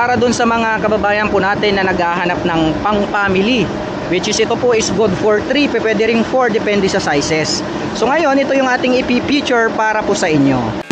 para dun sa mga kababayan po natin na naghahanap ng pang-family, which is ito po is good for 3, pwede ring 4, depende sa sizes. So ngayon, ito yung ating ipi-feature para po sa inyo.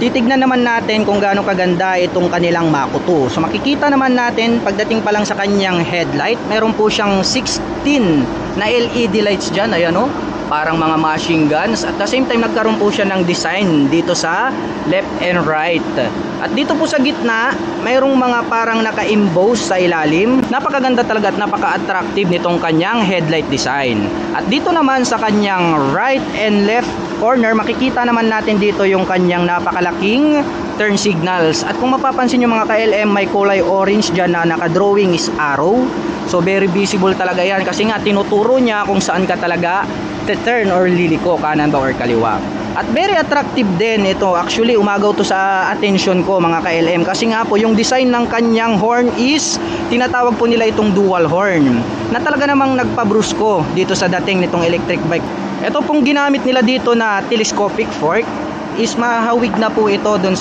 Titignan naman natin kung gaano kaganda itong kanilang Mako 2. So makikita naman natin pagdating pa lang sa kanyang headlight, meron po siyang 16 na LED lights dyan. Ayan o, parang mga machine guns. At the same time, nagkaroon po siya ng design dito sa left and right. At dito po sa gitna, mayroong mga parang naka-emboss sa ilalim. Napakaganda talaga at napaka-attractive nitong kanyang headlight design. At dito naman sa kanyang right and left corner, makikita naman natin dito yung kanyang napakalaking turn signals. At kung mapapansin nyo mga ka-LM, may kulay orange dyan na nakadrawing is arrow. So very visible talaga yan kasi nga tinuturo niya kung saan ka talaga turn or liliko, kanan ba or kaliwa. At very attractive din ito. Actually, umagaw to sa attention ko mga ka-LM kasi nga po yung design ng kanyang horn is tinatawag po nila itong dual horn na talaga namang nagpabrusko dito sa dating nitong electric bike. Ito pong ginamit nila dito na telescopic fork is mahawig na po ito dun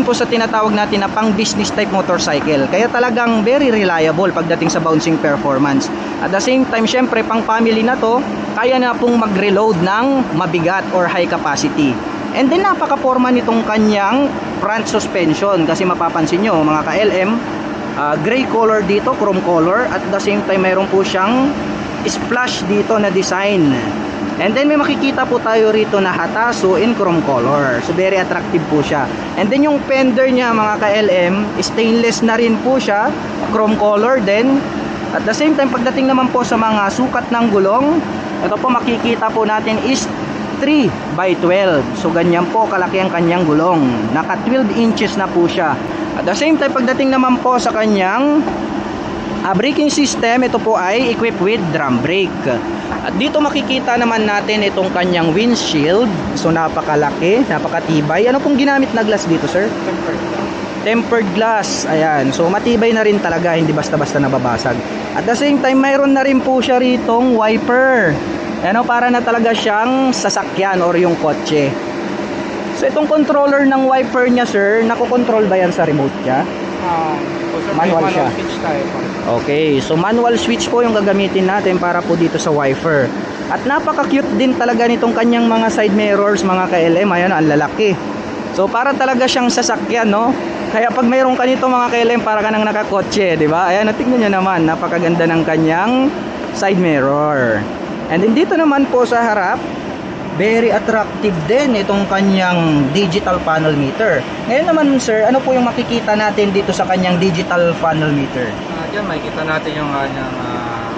po sa tinatawag natin na pang business type motorcycle. Kaya talagang very reliable pagdating sa bouncing performance. At the same time, syempre pang family na to, kaya na pong mag-reload ng mabigat or high capacity. And then napaka-forma nitong kanyang front suspension kasi mapapansin nyo mga ka-LM, gray color dito, chrome color. At the same time, mayroon po siyang splash dito na design. And then may makikita po tayo rito na hataso in chrome color. So very attractive po siya. And then yung fender niya mga ka-LM, stainless na rin po siya, chrome color din. At the same time, pagdating naman po sa mga sukat ng gulong, ito po makikita po natin is 3x12. So ganyan po kalaki ang kanyang gulong. Naka 12 inches na po siya. At the same time, pagdating naman po sa kanyang braking system, ito po ay equipped with drum brake. At dito makikita naman natin itong kanyang windshield. So napakalaki, napakatibay. Ano pong ginamit na glass dito, sir? Tempered glass. Ayan. So matibay na rin talaga, hindi basta-basta nababasag. At the same time, mayroon na rin po siya ritong wiper. Ano, para na talaga siyang sasakyan or yung kotse. So itong controller ng wiper niya, sir, nakokontrol ba yan sa remote niya? Manual siya. Switch tayo. Okay, so manual switch po yung gagamitin natin para po dito sa wiper. At napaka-cute din talaga nitong kanyang mga side mirrors mga ka-LM. Ayan, ang lalaki. So para talaga siyang sasakyan, no? Kaya pag mayroon ka nito mga ka-LM, para ka nang nakakotse, di ba? Ayan, tingnan niyo naman, napakaganda ng kanyang side mirror. And then dito naman po sa harap, very attractive din itong kanyang digital panel meter. Ngayon naman sir, ano po yung makikita natin dito sa kanyang digital panel meter? Diyan makikita natin yung kanyang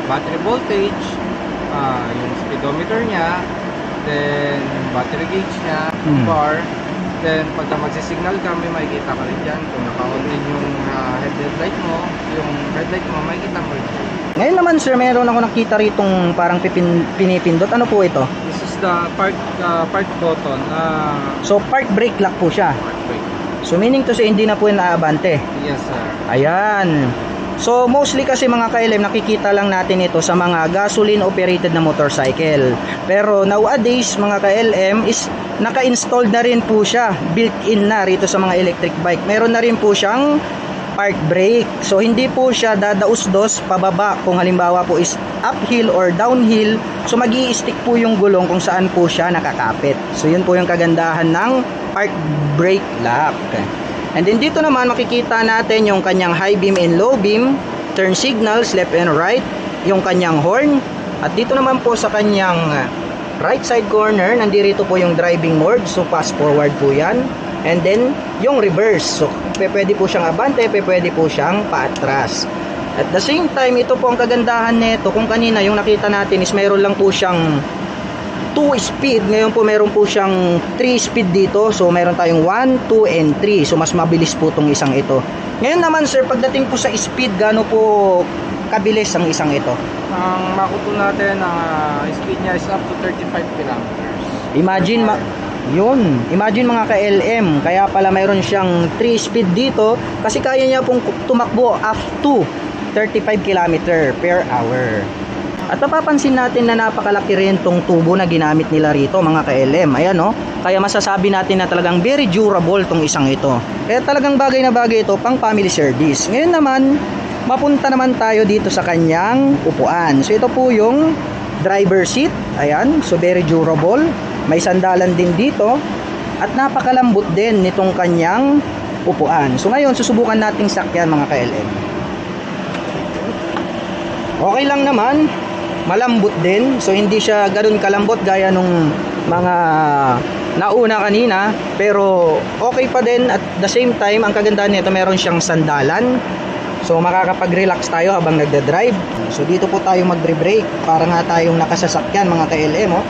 battery voltage, yung speedometer niya, then battery gauge niya, bar. Then pagka magsisignal ka, may makikita ka rin dyan. Kung naka-on din yung headlight mo, yung headlight mo, makikita mo rin dyan. Ngayon naman sir, meron ako nakita ritong parang pinipindot. Ano po ito? This is the park button. So park brake lock po siya. Park brake. So meaning to say hindi na po yung naabante. Yes sir. Ayan. So mostly kasi mga ka-LM, nakikita lang natin ito sa mga gasoline operated na motorcycle. Pero nowadays mga ka-LM is naka-installed na rin po siya, built-in na rito sa mga electric bike. Meron na rin po siyang park brake. So hindi po siya dadaus-dos pababa kung halimbawa po is uphill or downhill. So magi-stick po yung gulong kung saan po siya nakakapit. So yun po yung kagandahan ng park brake lock. And then dito naman makikita natin yung kanyang high beam and low beam, turn signals left and right, yung kanyang horn. At dito naman po sa kanyang right side corner, nandito po yung driving mode. So fast forward po yan. And then yung reverse. So pwede po siyang abante, pwede po siyang paatras. At the same time, ito po ang kagandahan nito. Kung kanina yung nakita natin is mayroon lang po siyang 2 speed, ngayon po meron po siyang 3 speed dito. So meron tayong 1, 2, and 3. So mas mabilis po itong isang ito. Ngayon naman sir, pagdating po sa speed, gaano po kabilis ang isang ito? Ang Mako 2 natin, ang speed niya is up to 35 kilometers. Imagine Yun, imagine mga ka-LM, kaya pala mayroon siyang 3 speed dito kasi kaya niya pong tumakbo up to 35 km per hour. At napapansin natin na napakalaki rin tong tubo na ginamit nila rito mga ka-LM. Ayan no, kaya masasabi natin na talagang very durable tong isang ito. Kaya talagang bagay na bagay ito pang family service. Ngayon naman, mapunta naman tayo dito sa kanyang upuan. So ito po yung driver seat. Ayan, so very durable. May sandalan din dito at napakalambot din nitong kanyang upuan. So ngayon susubukan nating sakyan mga ka-LM. Okay lang naman, malambot din. So hindi siya ganoon kalambot gaya nung mga nauna kanina, pero okay pa din. At the same time, ang kagandahan nito meron siyang sandalan. So makakapag-relax tayo habang nagda-drive. So dito po tayo magbre-brake para nga tayong nakasasakyan mga ka-LM oh.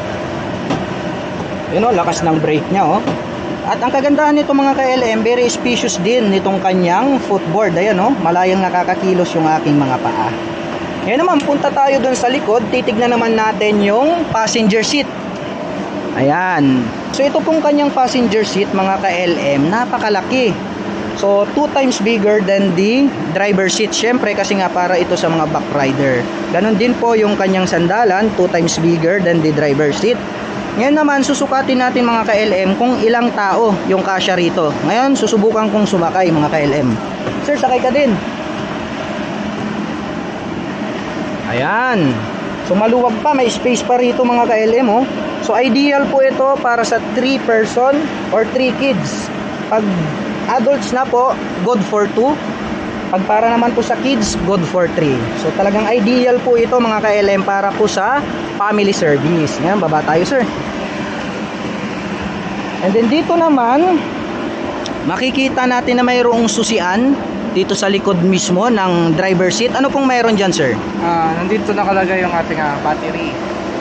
Yun o, lakas ng brake niya o. At ang kagandahan nito mga ka-LM, very spacious din nitong kanyang footboard. Ayan o, malayang nakakakilos yung aking mga paa. Ngayon naman, punta tayo dun sa likod. Titignan naman natin yung passenger seat. Ayan. So ito pong kanyang passenger seat mga ka-LM, napakalaki. So 2 times bigger than the driver seat. Syempre kasi nga para ito sa mga back rider. Ganon din po yung kanyang sandalan, 2 times bigger than the driver seat. Ngayon naman, susukatin natin mga ka-LM kung ilang tao yung kasya rito. Ngayon, susubukan kong sumakay mga ka-LM. Sir, sakay ka din. Ayan. So, maluwag pa. May space pa rito mga ka-LM oh. So, ideal po ito para sa 3 person or 3 kids. Pag adults na po, good for 2. Pag para naman po sa kids, good for 3. So, talagang ideal po ito mga ka-LM para po sa family service. Ngayon, baba tayo sir. And then dito naman, makikita natin na mayroong susian dito sa likod mismo ng driver seat. Ano pong mayroon dyan sir? Nandito nakalagay yung ating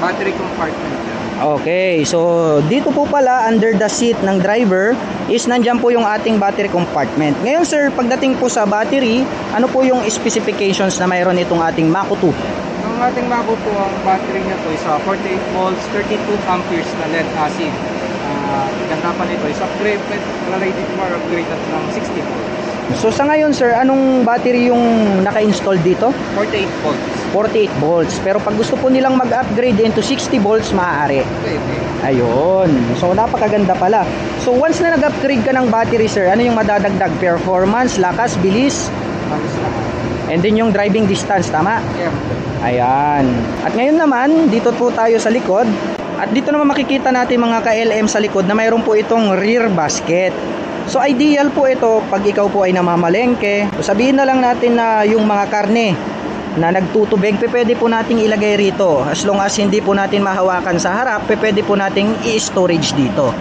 battery compartment. Okay, so dito po pala under the seat ng driver is nandyan po yung ating battery compartment. Ngayon sir, pagdating po sa battery, ano po yung specifications na mayroon itong ating Mako 2? Ang ating Mako 2, ang battery niya po is 48 volts, 32 amperes na lead acid. Ganda pa nito is upgrade, ready for upgrade at ng 60 volts. So sa ngayon sir, anong battery yung naka-install dito? 48 volts. 48 volts. Pero pag gusto po nilang mag-upgrade into 60 volts, maaari. Pwede. Ayun. So napakaganda pala. So once na nag-upgrade ka ng battery sir, ano yung madadagdag? Performance, lakas, bilis? Halos lahat. And then yung driving distance, tama? Yeah. Ayan. At ngayon naman, dito po tayo sa likod. At dito naman makikita natin mga ka-LM sa likod na mayroon po itong rear basket. So ideal po ito pag ikaw po ay namamalengke. So sabihin na lang natin na yung mga karne na nagtutubig, pwede po nating ilagay rito. As long as hindi po natin mahawakan sa harap, pwede po nating i-storage dito.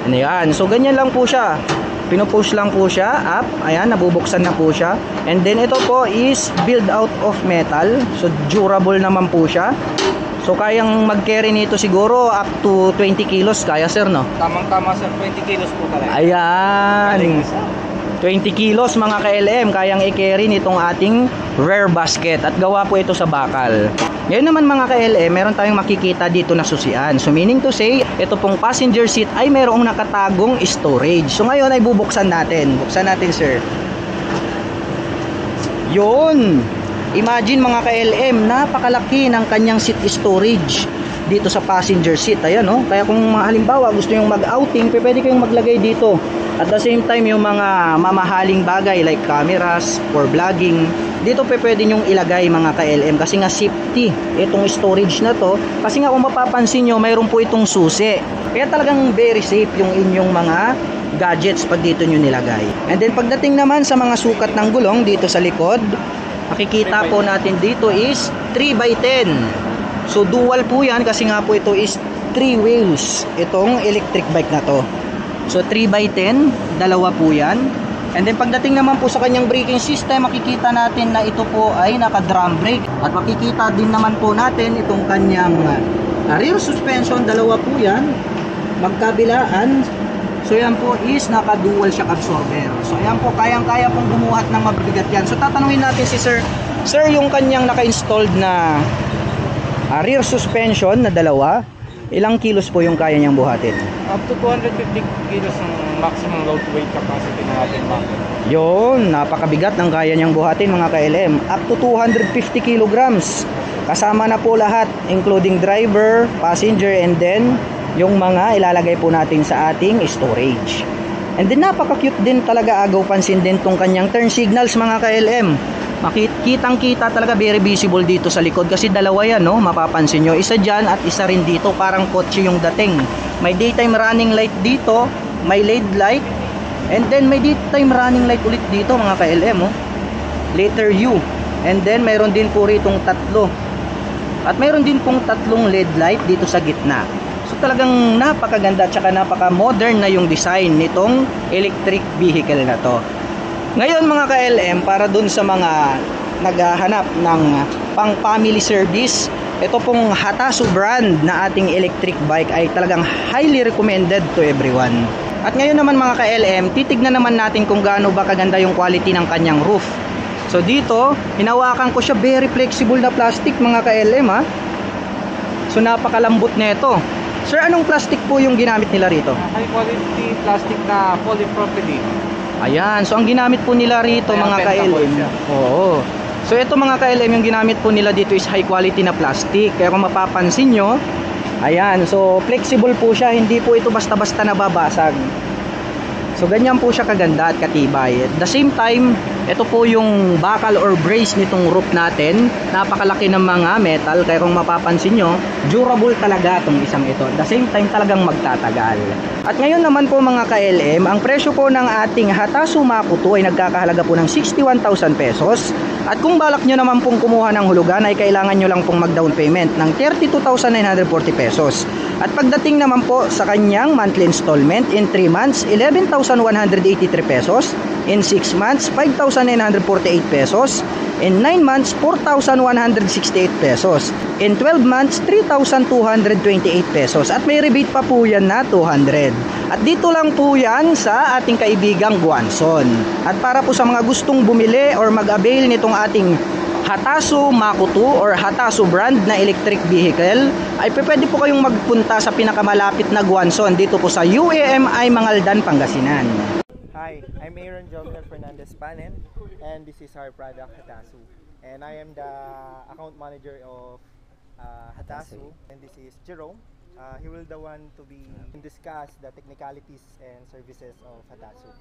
Ayan. So ganyan lang po siya. Pinupush lang po siya up. Ayan, nabubuksan na po siya. And then ito po is build out of metal. So durable naman po siya. So kayang mag-carry nito siguro up to 20 kilos. Kaya sir no? Tamang-tama sir, 20 kilos po talaga. Ayan. 20 kilos mga ka-LM kayang i-carry nitong ating rear basket. At gawa po ito sa bakal. Ngayon naman mga ka-LM, meron tayong makikita dito na susian. So meaning to say, ito pong passenger seat ay mayroong nakatagong storage. So ngayon ay bubuksan natin. Buksan natin sir. Yun. Imagine mga ka-LM, napakalaki ng kanyang seat storage dito sa passenger seat. Ayan no. Kaya kung halimbawa gusto yung mag-outing, pwede kayong maglagay dito. At the same time, yung mga mamahaling bagay like cameras for vlogging, dito pwede nyong ilagay mga ka-LM kasi nga safety itong storage na to. Kasi nga kung mapapansin nyo, mayroon po itong susi. Kaya talagang very safe yung inyong mga gadgets pag dito nyo nilagay. And then pagdating naman sa mga sukat ng gulong dito sa likod, makikita po natin dito is 3x10. So dual po yan kasi nga po ito is 3 wheels itong electric bike na to. So 3x10, dalawa po yan. And then pagdating naman po sa kanyang braking system, makikita natin na ito po ay naka-drum brake. At makikita din naman po natin itong kanyang rear suspension, dalawa po yan, magkabilaan. So yan po is naka-dual shock absorber. So yan po, kayang-kaya pong bumuhat ng mabigat yan. So tatanungin natin si sir, sir yung kanyang naka-installed na rear suspension na dalawa, Ilang kilos po yung kaya niyang buhatin? Up to 250 kilos ang maximum load weight capacity ng ating bucket. Yun, napakabigat ng kaya niyang buhatin mga ka-LM. Up to 250 kilograms. Kasama na po lahat, including driver, passenger, and then yung mga ilalagay po natin sa ating storage. And then napaka-cute din talaga, agaw pansin din tong kanyang turn signals mga ka-LM. Kitang-kita talaga, very visible dito sa likod kasi dalawa yan, no? Mapapansin nyo, isa dyan at isa rin dito, parang kotse yung dating. May daytime running light dito, may LED light, and then may daytime running light ulit dito mga ka-LM, oh. Letter U. And then mayroon din po ritong tatlo. At mayroon din pong tatlong LED light dito sa gitna. So talagang napakaganda at saka napaka-modern na yung design nitong electric vehicle na to. Ngayon mga ka-LM, para dun sa mga naghahanap ng pang family service, ito pong Hatasu brand na ating electric bike ay talagang highly recommended to everyone. At ngayon naman mga ka-LM, titignan naman natin kung gaano ba kaganda yung quality ng kanyang roof. So dito, hinawakan ko siya, very flexible na plastic mga ka-LM ha. So napakalambot nito. Sir, anong plastic po yung ginamit nila rito? High quality plastic na polypropylene. Ayan, so ang ginamit po nila rito mga ka-LM. Oo. So ito mga ka-LM, yung ginamit po nila dito is high quality na plastic. Kaya kung mapapansin nyo, ayan, so flexible po siya, hindi po ito basta-basta nababasag. So ganyan po siya kaganda at katibay. At the same time, ito po yung bakal or brace nitong roof natin. Napakalaki ng mga metal, kaya kung mapapansin nyo, durable talaga itong isang ito. At the same time, talagang magtatagal. At ngayon naman po mga ka-LM, ang presyo po ng ating Hatasu Mako 2 ay nagkakahalaga po ng 61,000 pesos. At kung balak nyo naman pong kumuha ng hulugan, ay kailangan nyo lang pong mag-down payment ng 32,940 pesos. At pagdating naman po sa kanyang monthly installment, in 3 months, 11,183 pesos. In 6 months, 5,948 pesos. In 9 months, 4,168 pesos. In 12 months, 3,228 pesos. At may rebate pa po yan na 200. At dito lang po yan sa ating kaibigang Guanzon. At para po sa mga gustong bumili or mag-avail nitong ating Hatasu Mako 2 or Hatasu brand na electric vehicle, ay pwede po kayong magpunta sa pinakamalapit na Guanzon dito po sa UAMI Mangaldan, Pangasinan. Hi, I'm Aaron Jomel Fernandez Panen, and this is our product Hatasu. And I am the account manager of Hatasu, and this is Jerome. He will the one to be discuss the technicalities and services of Hatasu.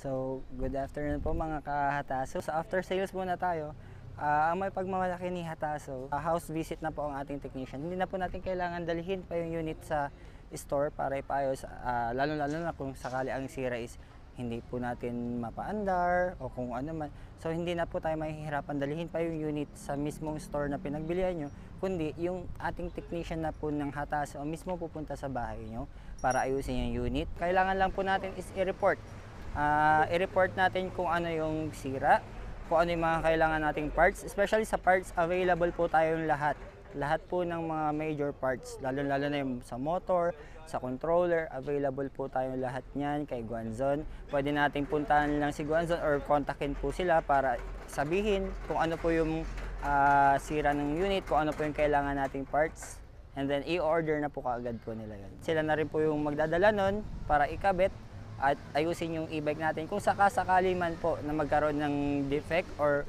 So, good afternoon po mga ka-Hatasu. Sa after sales muna tayo. Ang may pagmamalaki ni Hatasu, house visit na po ang ating technician. Hindi na po natin kailangan dalhin pa yung unit sa store para ipaayos, lalo-lalo na kung sakali ang sira is hindi po natin mapaandar o kung ano man. So hindi na po tayo mahihirapan dalhin pa yung unit sa mismong store na pinagbilihan nyo, kundi yung ating technician na po ng Hatasu mismo pupunta sa bahay nyo para ayusin yung unit. Kailangan lang po natin is i-report. I-report natin kung ano yung sira, kung ano yung mga kailangan nating parts, especially sa parts available po tayong lahat. Lahat po ng mga major parts, lalo-lalo na yung sa motor, sa controller, available po tayong lahat niyan kay Guanzon. Pwede nating puntahan lang si Guanzon or kontakin po sila para sabihin kung ano po yung sira ng unit, kung ano po yung kailangan nating parts. And then i-order na po kaagad po nila yun. Sila na rin po yung magdadala nun para ikabit at ayusin yung e-bike natin kung sakasakali man po na magkaroon ng defect or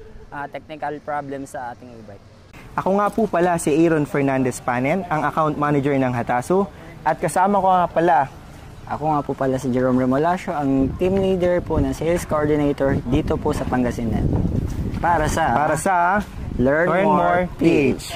technical problem sa ating e-bike. Ako nga po pala si Aaron Fernandez Panen, ang account manager ng Hatasu, at kasama ko nga pala. Ako nga po pala si Jerome Remolacio, ang team leader po ng sales coordinator dito po sa Pangasinan. Para sa Learn More PH.